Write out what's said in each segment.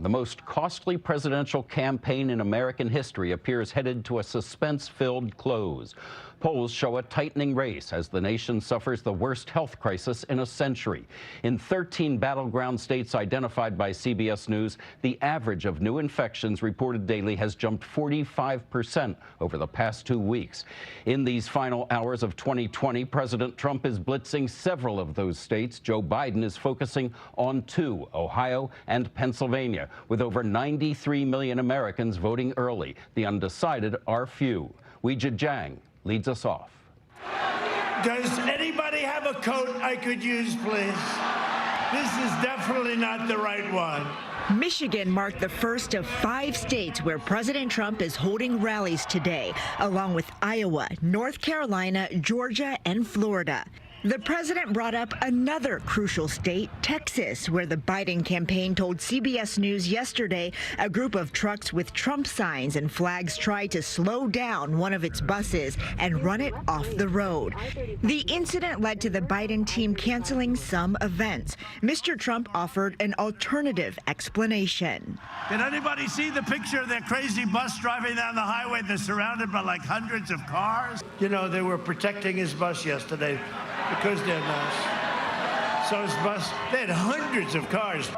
the most costly presidential campaign in American history, appears headed to a suspense-filled close. Polls show a tightening race as the nation suffers the worst health crisis in a century. In 13 battleground states identified by CBS News, the average of new infections reported daily has jumped 45% over the past 2 weeks. In these final hours of 2020, President Trump is blitzing several of those states. Joe Biden is focusing on 2, Ohio and Pennsylvania, with over 93 million Americans voting early. The undecided are few. Weijia Jiang leads us off. Does anybody have a coat I could use, please? This is definitely not the right one. Michigan marked the first of 5 states where President Trump is holding rallies today, along with Iowa, North Carolina, Georgia, and Florida. The president brought up another crucial state, Texas, where the Biden campaign told CBS News yesterday a group of trucks with Trump signs and flags tried to slow down one of its buses and run it off the road. The incident led to the Biden team canceling some events. Mr. Trump offered an alternative explanation. Did anybody see the picture of that crazy bus driving down the highway? They're surrounded by like hundreds of cars. You know, they were protecting his bus yesterday because they're nice. So his bus, they had hundreds of cars.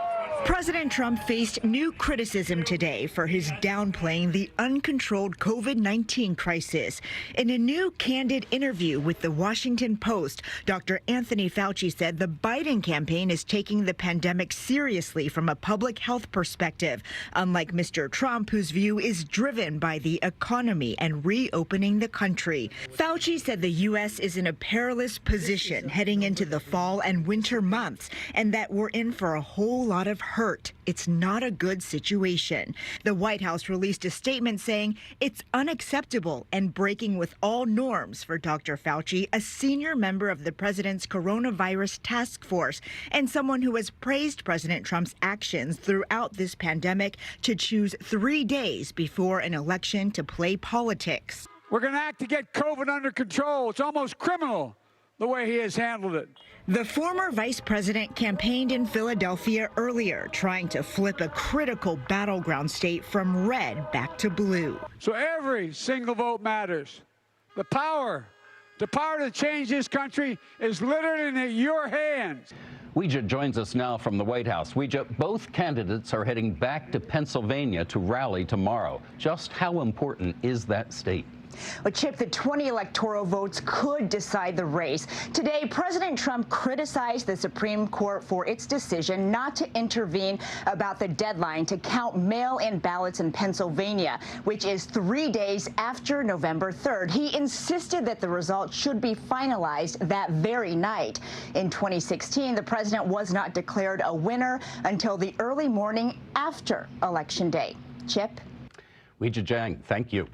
President Trump faced new criticism today for his downplaying the uncontrolled COVID-19 crisis. In a new candid interview with the Washington Post, Dr. Anthony Fauci said the Biden campaign is taking the pandemic seriously from a public health perspective, unlike Mr. Trump, whose view is driven by the economy and reopening the country. Fauci said the U.S. is in a perilous position heading into the fall and winter months, and that we're in for a whole lot of hurt. It's not a good situation. The White House released a statement saying it's unacceptable and breaking with all norms for Dr. Fauci, a senior member of the president's coronavirus task force and someone who has praised President Trump's actions throughout this pandemic to choose 3 days before an election to play politics. We're going to act to get COVID under control. It's almost criminal the way he has handled it. The former vice president campaigned in Philadelphia earlier, trying to flip a critical battleground state from red back to blue. So every single vote matters. The power to change this country is literally in your hands. Weijia joins us now from the White House. Weijia, both candidates are heading back to Pennsylvania to rally tomorrow. Just how important is that state? Well, Chip, the 20 electoral votes could decide the race. Today, President Trump criticized the Supreme Court for its decision not to intervene about the deadline to count mail-in ballots in Pennsylvania, which is 3 days after November 3rd. He insisted that the results should be finalized that very night. In 2016, the president was not declared a winner until the early morning after Election Day. Chip? Weijia Jiang, thank you.